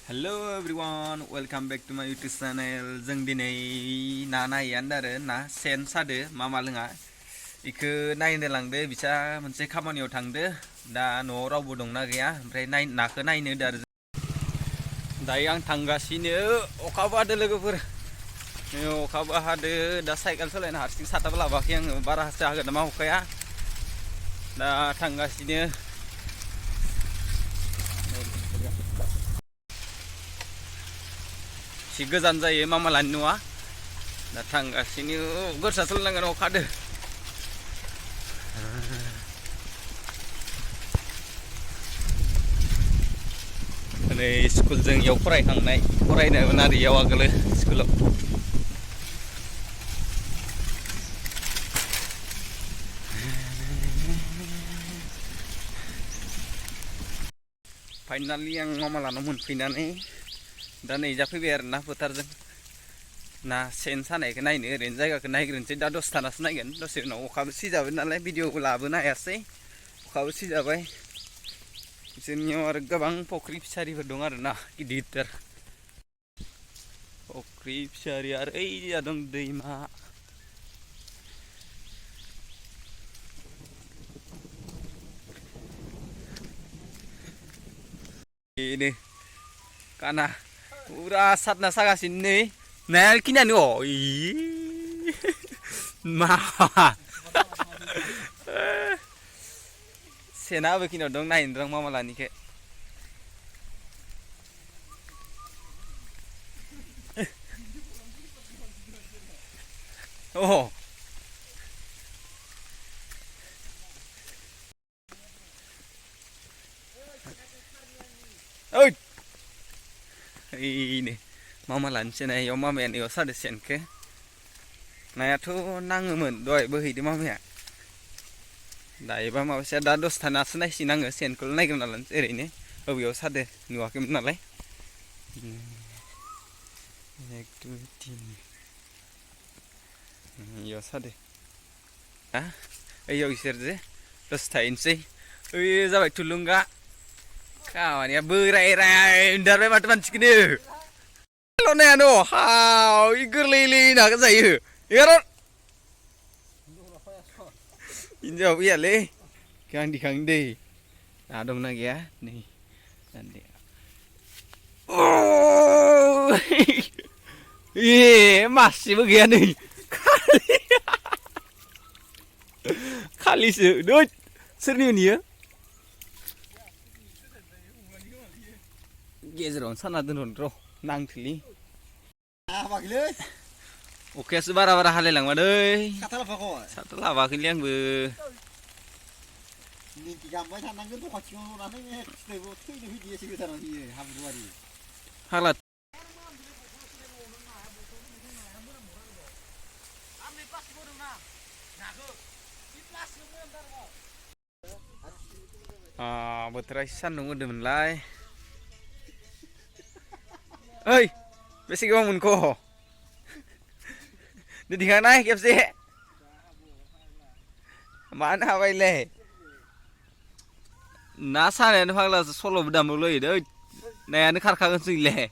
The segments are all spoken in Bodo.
Hello everyone, welcome back to my YouTube channel. जों दिनै ना नायैयानो आरो ना सेन सादो मा लोङा इखो नायनो लांदो बिसा मोनसे खामानियाव थांदो दा न'आव रावबो दंना गैया ओमफ्राय नाखो नायनो होदो आरो दायो आं थांगासिनो अखाबो हादो लोगोफोर अखाबो हादो दा साइकेल सालायनो हारसिं साथाबो लाबोआखै आङो बारासो हागोन नामा अखाया दा थांगासिनो एसे गोजान जायो मामालानि न'आ दा थांगासिनो गोरसा सोलिनांगोन अखादो नै स्कुल जों इयाव फरायखांनाय फरायनायमोन आरो इयाव आगोलो स्कुलाव फाइनालि आं मामालानाव मोनफैनानै दा नै जाफैबाय आरो ना फोथारजों ना सेन सानायखौ नायनो ओरैनो जायगाखौ नायग्रोनोसै दा दसे थानासो नायगोन दसे उनाव अखाबो सिजाबाय नालाय भिडिअबो लाबोनो हायासै अखाबो सिजाबाय जोंनियाव आरो गोबां फख्रि फिसारिफोर दं आरो ना गिदिर फख्रि फिसारि आरो ओइजा दं दैमा ini kana ura satna sagasin ni nail kinan oh ma sena be kino dong nain rang mamalani ke oh oi ini mamalani sena yo mamayan yo sade sen ke nayaथ' नाङोमोन दहाय बोहैदो मामाया दायोबा माबासेया दा दसथानासो नायसिन आङो सेनखौल' नायग्रोना लानोसै ओरैनो बबेयाव सादो नुवाखैमोन नालाय एक दुइ तिन इयाव सादो ओइयाव इसोरजे दसे थाहैनोसै ओइ जाबाय थुलुंगा खामानिया बोराय उन्दारबाय माथो मानसिखौनो ल'नायानो हाव इ गोरलै नाखौ जायो एगार' हिन्जाव फैयालै आं दिखांनो दै ना दंना गैया नै दान्दे ए मासेबो गैया नै खालिसो दै सोरनिमोन इयो गेजेरावनो साना दोनहर र' नांथोलै अखायासो बारा हालायलांबाय दै साथा लाबोआखैलै आंबो फाग्ला बोथोरा एसे सान्दुं होदोंमोनलाय ओइ बेसे गोबां मोनख' दिखांनाय खेबसे मानो हाबायलै ना सानायानो फाग्लासो सल'बो दामबावलायो दै नायानो खारखागोनसो इलाय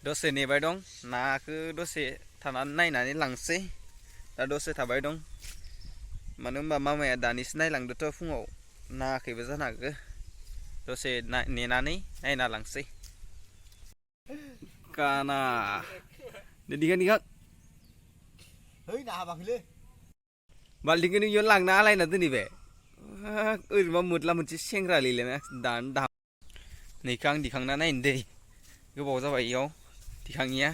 दसे नेबाय दं नाखौ दसे थानानै नायनानै लांसै दा दसे थाबाय दं मानो होनबा मामाया दानिसो नायलांदोथ' फुङाव नायाखैबो जानो हागौ दसे नेनानै नायना लांसै काना दिखां बाल्थिंखौनो इयाव लांना आलायना दोनै बे ओरैबा मोदला मोनसे सेंग्रा लिलाय दानो दा नैखौ आं दिखांना नायनो दै गोबाव जाबाय इयाव दिखाङिया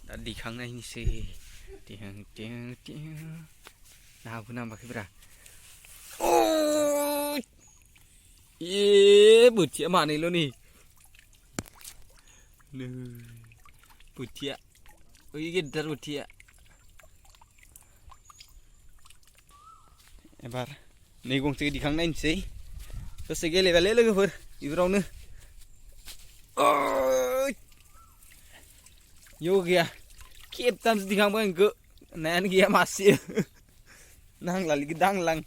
दा दिखांनायनिसै नाबो नांबाखैब्रा ए बोथिया मानैल' नै बोथिया ओइ गेदेर बोथिया एबार नै गंसे दिखांना नायनोसै दसे गेलेबायलै लोगोफोर बेफोरावनो इयाव गैया खेबथामसो दिखांबाय आंखौ नायानो गैया मासे नांलालै दांलां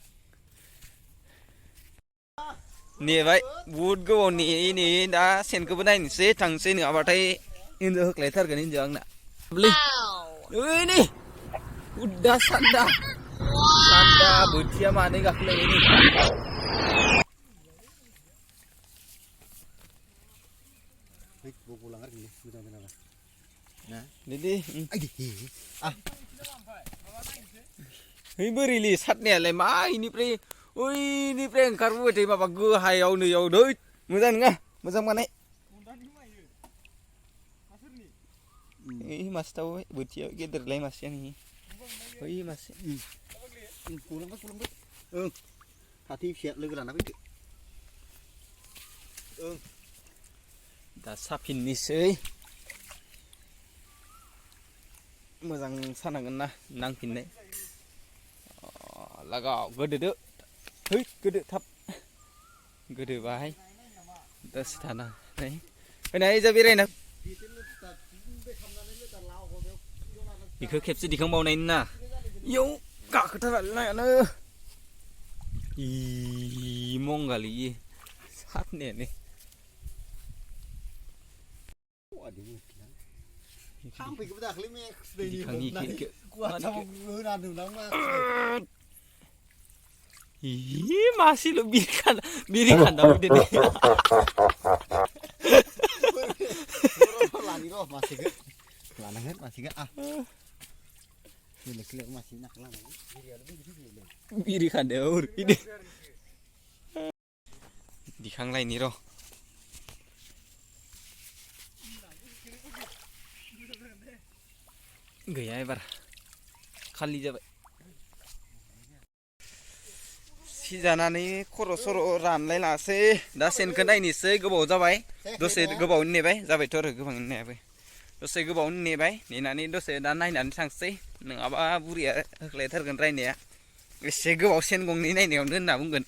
नेबाय बुहुद गोबाव नेयै दा सेनखौबो नायनोसै थांसै नङाबाथाय हिन्जाव होख्लायथारगोन हिन्जाव आंना ओइ नै उदा सान्दा बोथिया मानै गाखोलायबाय नै है बोरैलै सारनायालाय मा इनिफ्राय ओइनिफ्राय ओंखारबोबाय थायो माबा गोहायाव नैयाव दै मोजां नङा मोजां माने ओइ मासे थाबाय बोथिया गेदेरलाय मासेया नोंनि ओइ मासे ओं हाथै फिसा लोगो लाना फैदो ओं दा साफिननोसै मोजां सानांगोन ना नांफिननाय लागाव गोदोदो है गोदो थाब गोदोबाय दसे थानानै फैनाय जा बेरायना बेखौ खेबसे दिखांबावनायनि ना इयाव गाखोथारबाय नायानो मंगालि सारनायानो थांफैखोबो दाख्लै मेक्स दैनि दिखांनि मासेल' बिरि खान्दा फैदो दे लानि र' मासेखौ लानांगोन मासेखौ बेलेग मासे नाखौ लानांगोन बिरि खान्दायाव फैदो दिखांलायनि र' गैया एबार खालि जाबाय सिजानानै खर' सर' रानलाय लासै दा सेनखौ नायनोसै गोबाव जाबाय दसे गोबावनि नेबाय जाबायथ' आरो गोबाङैनो नेबाय दसे गोबावनि नेबाय नेनानै दसे दा नायनानै थांसै नङाबा बुरिया होख्लायथारगोन रायनाया एसे गोबाव सेन गंनै नायनायावनो होनना बुंगोन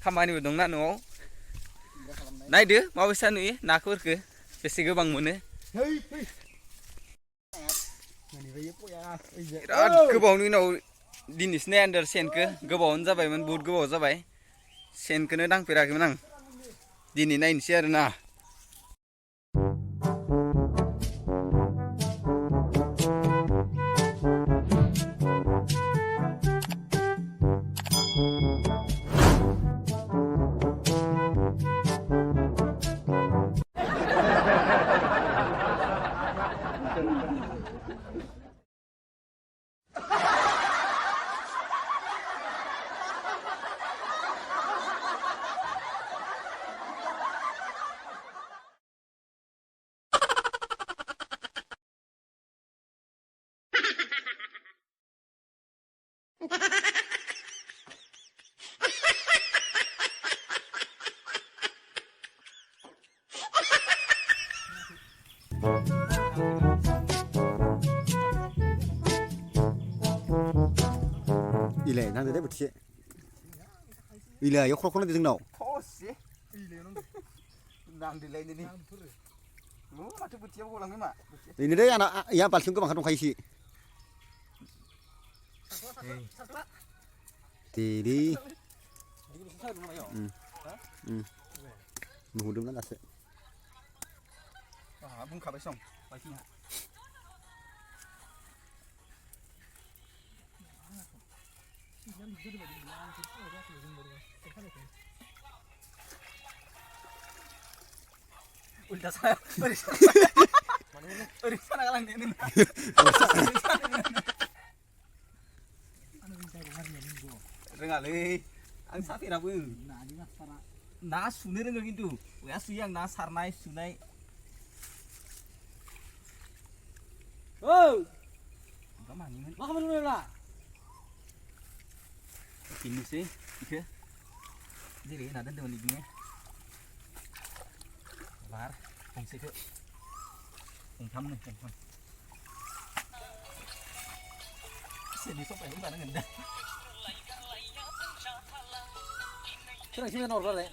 खामानिबो दंना न'आव नायदो माबायसा नुयो नाफोरखौ बेसे गोबां मोनो बिराद गोबावनि उनाव दिनैसो नायदों सेनखौ गोबावानो जाबायमोन बुहुद गोबाव जाबाय सेनखौनो दांफेराखैमोन आं दिनै नायनोसै आरोना इलाय नांदो दे बोथिसे इलाय एव ख्र' नांदो जोंनाव बेनो दे आंना इया बाल्थिं गोबांखा दंखायोसो दे नुहुरदोंना दासो बुंखाबाय सं बाल्थिङा उल्टा साया ओरै साना गालांदे रोङालै आं साफेराबो ना सुनो रोङो खिन्थु बया सुयो आं ना सारनाय सुनाय मानिमोन मा खामानि मावला फिननोसै बेखौ जेरै होना दोन्दोंमोन बिदिनो बार गंसेखौ गंथामनो गंथाम सेनि सबायखौ जानांगोन दा सोरांसि मेन हरबालाय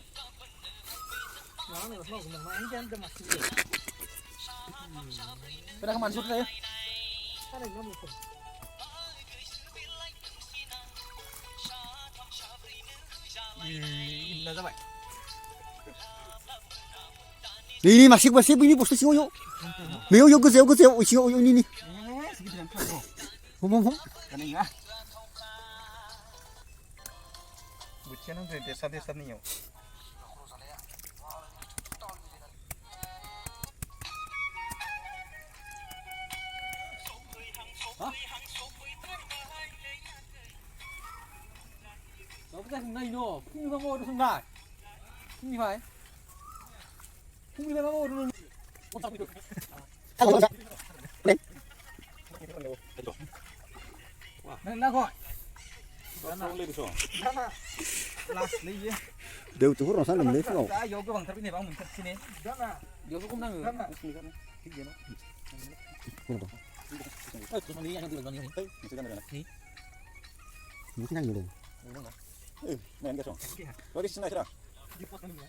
berapa mansur saya? Ini apa? 니 마시고 마시 니 벌써 시고요. 매우 요 그세요 시고 니. 홈. Kaninga. Bucian ang desa-desa niyo. Nó cái thằng này nó không đi vào không lại không đi phải không đi vào nó con tao bị được nó gọi đều từ nó sang làm đấy không? Đã vô cái bằng tháp này bằng mình thật xin vô cái cũng đang ở thằng này anh được bao nhiêu những cái năng lượng men cái xong rồi đi xin này thế nào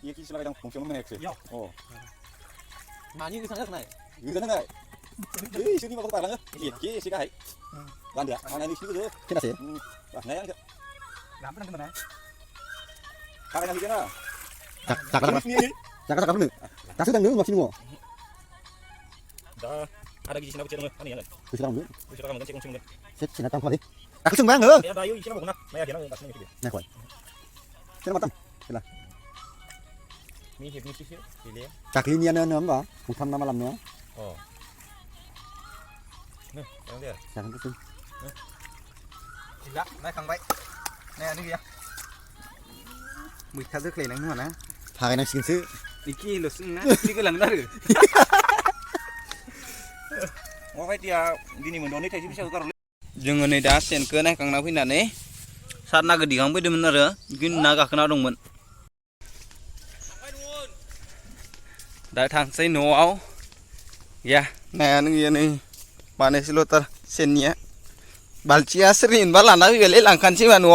ये किसी लगा दम में एक से ओ mà như cái thằng này người dân này ấy xin đi vào các bạn nữa chỉ cái hay làm được hôm nay đi xin cái cái nào thế? này ăn làm cái này cái này gì nữa 잠깐 잠깐 다 쓰던 거 막히는 거. 자 ada gizi sinabu cerong ani ala 그 사람 왜? ku sira kan cekong cekong 셋 지났다 한번 해. 아, 그 정말 너. ya da yo isina buguna maya gena basne ni 네, 거야. 제가 맞다. mi hip ni sisi ile 자, 그 니는 뭔가 공탐 남아 남네. oh nih yang dia 자, 근데 좀 Dạ, này thằng vậy. Nè đi kìa. Mùi khá rước lên nữa nè. 다가는 신스. Đi kia lột xưng nè, đi cái lần đó được. oh phải dia dini mendoni tadi bisa ukar Jangan nih dah sen ke nih kang nabi nane. Saat naga di kang beda bener ya. Mungkin naga kena dong men. Đại thằng xây nổ áo. Ya, nè anh kia này. Bạn này xin lỗi sen nhé. Balcia serin balan nabi beli langkan sih manu.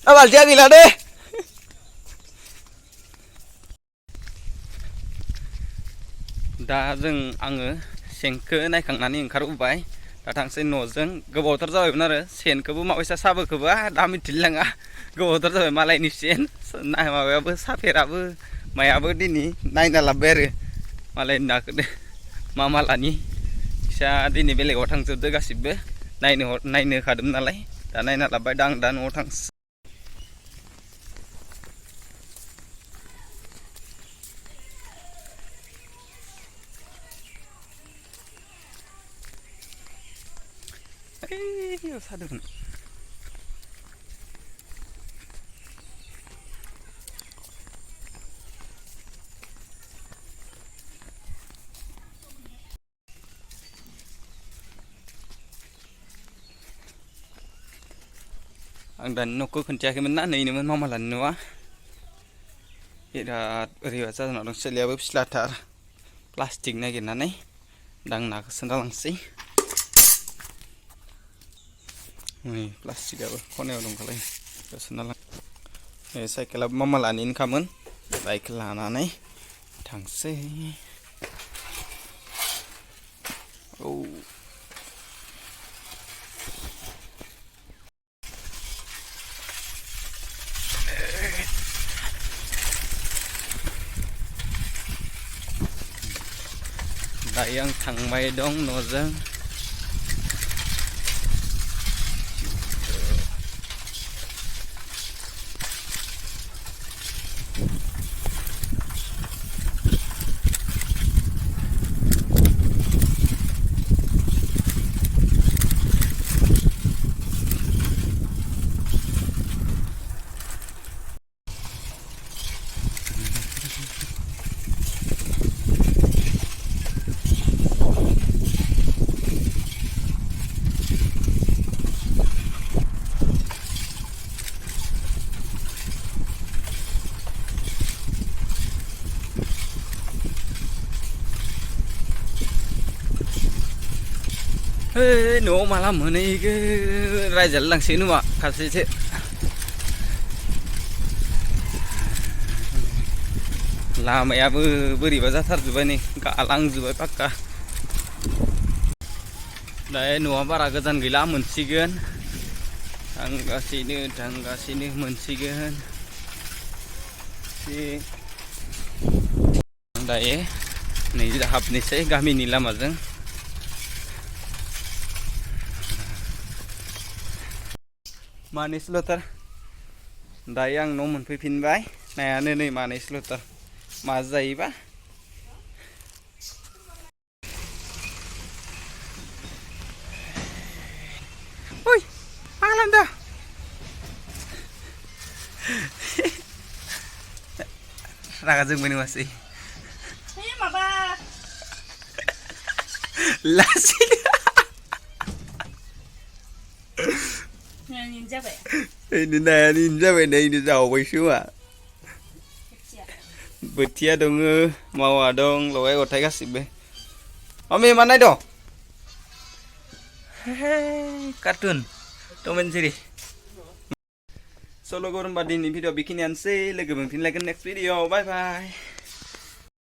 Ah balcia gila deh. दा जों आङो सेनखौ नायखांनानै ओंखारबोबाय दा थांसै न'जों गोबावथार जाबायमोन आरो सेनखौबो माबायसा साबोखौबो दा मिथिलाङा गोबावथार जाबाय मालायनि सेन माबायाबो साफेराबो मायाबो दिनै नायना लाबोबाय आरो मालायनि नाखौ मा मालानि फिसा दिनै बेलेगाव थांजोबदो गासिबो नायनो होखादोंमोन नालाय दा नायना लाबोबाय दा आं दा न'आव थांसै Ayo sadar nih. Ang dan noko kerja kemana nih ini mana malan nuah. Ida riwayat sana orang selia web selatar plastik nih gina nih. Dang nak sendal langsing. Nih plastik apa? Konew dong kalau personal. Saya kelab mamalanin kamen, baik kelana nih, tangse. Oh. Dayang thằng bay dong nó dâng. Hei, no malam ini ke raja langsung nu mak kasih cek. Lama ya beri bazar juga nih, alang juga pakka. Dah nu apa ragatan gila mensigan, tangga sini mensigan. Si, dah नै हाबनोसै गामिनि लामाजों मानैसोल'थार दायो आं न' मोनफैफिनबाय नायानो नै मानैसोल'थार मा जायोबा ओइ मा खालामदों रागा जोंबाय नङासै माबा लासैनो जाबाय ini naik ini sampai dah ini jauh semua. Betia dong, mau dong, loe otai kasih be. Mami mana itu? Hei, kartun, Tom and Jerry. Solo goreng badin ini video bikinian sih, lagi mungkin lagi next video, bye bye.